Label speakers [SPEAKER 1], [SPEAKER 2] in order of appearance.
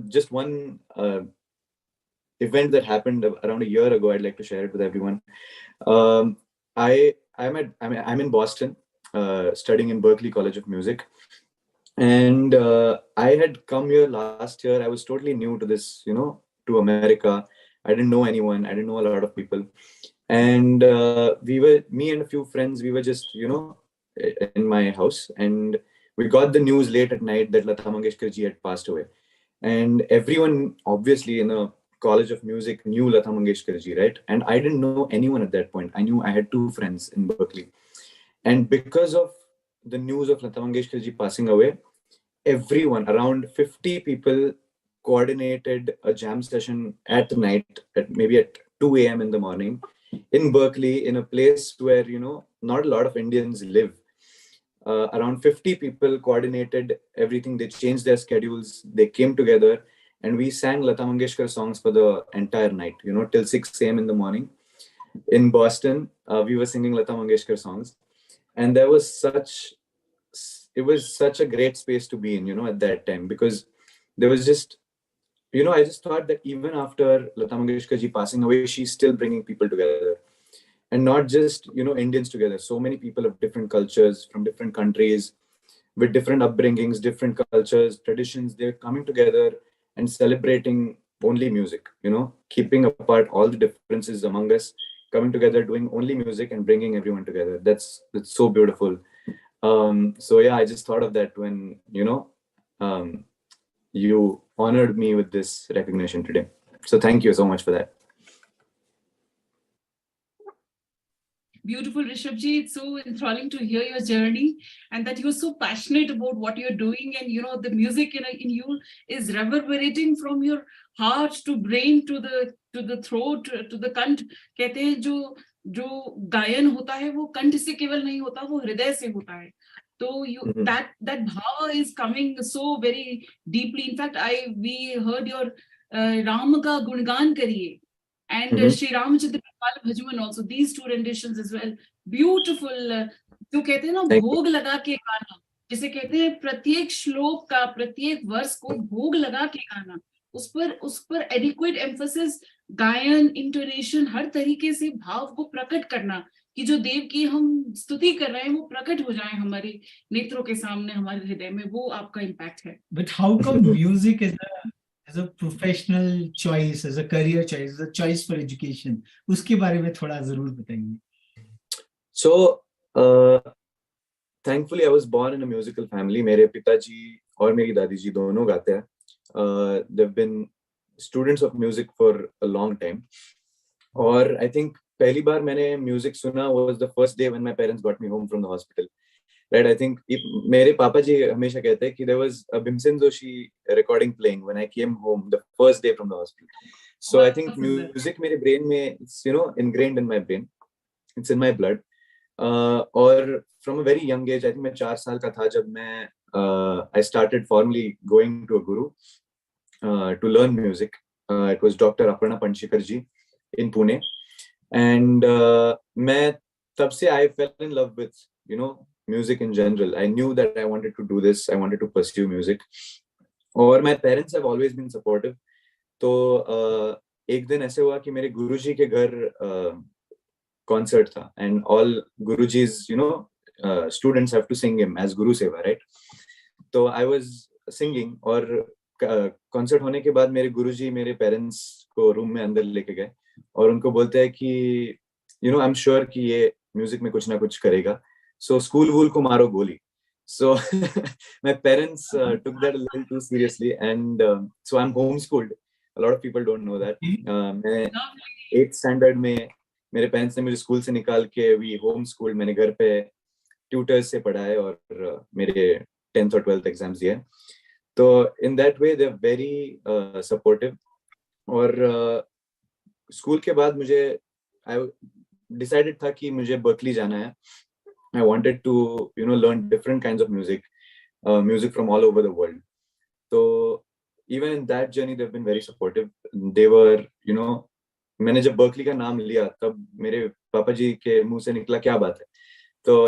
[SPEAKER 1] just one event that happened around a year ago. I'd like to share it with everyone. Um, I'm in Boston, studying in Berklee College of Music, and I had come here last year. I was totally new to this, to America. I didn't know anyone. I didn't know a lot of people, and me and a few friends, we were just, in my house, and we got the news late at night that Lata Mangeshkar ji had passed away, and everyone obviously in a college of music knew Lata Mangeshkar ji, right? And I didn't know anyone at that point. I had two friends in Berkeley, and because of the news of Lata Mangeshkar ji passing away, everyone, around 50 people, coordinated a jam session at night, maybe at 2 a.m. in the morning, in Berkeley, in a place where, not a lot of Indians live. Around 50 people coordinated everything. They changed their schedules. They came together, and we sang Lata Mangeshkar songs for the entire night, till 6 a.m. in the morning. In Boston, we were singing Lata Mangeshkar songs. And it was such a great space to be in, at that time, because there was just, I just thought that even after Lata Mangeshkar ji passing away, she's still bringing people together. And not just, Indians together. So many people of different cultures, from different countries, with different upbringings, different cultures, traditions, they're coming together and celebrating only music, keeping apart all the differences among us, coming together, doing only music and bringing everyone together. That's so beautiful. So yeah, I just thought of that when, you honored me with this recognition today. So thank you so much for that.
[SPEAKER 2] Beautiful, Rishabhji. It's so enthralling to hear your journey and that you're so passionate about what you're doing. And, the music in you is reverberating from your heart to brain to the throat, to the kant. कहते हैं जो गायन होता है वो कंठ से केवल नहीं होता, वो हृदय से होता है. So that bhava is coming so very deeply. In fact, we heard your Ram ka gungan kariye. And Shri Ramachandra Gopal Bhajuman also, these two renditions as well, beautiful. जो कहते हैं ना भोग लगा के गाना, जिसे कहते हैं प्रत्येक श्लोक का, प्रत्येक वर्ष को भोग लगा के गाना, उस पर adequate emphasis, गायन, इंटोनेशन, हर तरीके से भाव को प्रकट करना कि जो देव की हम स्तुति कर रहे हैं वो प्रकट हो जाए हमारे नेत्रों के सामने, हमारे हृदय में, वो आपका इम्पैक्ट है.
[SPEAKER 3] But how come music is a professional choice, as a career choice, as a choice for education? उसके बारे में थोड़ा जरूर बताइए.
[SPEAKER 1] So, thankfully, I was born in a musical family. मेरे पिताजी और मेरी दादी जी दोनों गाते हैं. They've been students of music for a long time. और I think पहली बार मैंने music सुना was the first day when my parents got me home from the hospital. Right, I think मेरे पापा जी हमेशा कहते हैं कि there was a Bhimsen Joshi recording playing when I came home the first day from the hospital. So I think music मेरे brain में, it's ingrained in my brain, it's in my blood. और from a very young age, I think मैं 4 साल का था जब मैं I started formally going to a guru to learn music. It was Dr. Aparna Panshikar ji in Pune, and मैं तब से I fell in love with music in general. I knew that I wanted to do this. I wanted to pursue music. और my parents have always been supportive. तो एक दिन ऐसे हुआ कि मेरे गुरुजी के घर concert था, and all Guruji's students have to sing him as Guru Seva, right? तो I was singing, और concert होने के बाद मेरे गुरुजी मेरे parents को room में अंदर लेके गए और उनको बोलते हैं कि I'm sure कि ये music में कुछ ना कुछ करेगा. So school wool ko maro goli. So my parents took that a little too seriously, and so I'm homeschooled. A lot of people don't know that. मैं 8th standard में मेरे parents ने मुझे school से निकाल के we homeschooled. मैंने घर पे tutors से पढ़ाए और मेरे 10th और 12th exams दिए. तो in that way they're very supportive. और school के बाद मुझे I decided था कि मुझे Berkeley जाना है. I wanted to, learn different kinds of music from all over the world. So even in that journey, they've been very supportive. They were, मैंने जब Berkeley का नाम लिया, तब मेरे पापा जी के मुंह से निकला क्या बात है.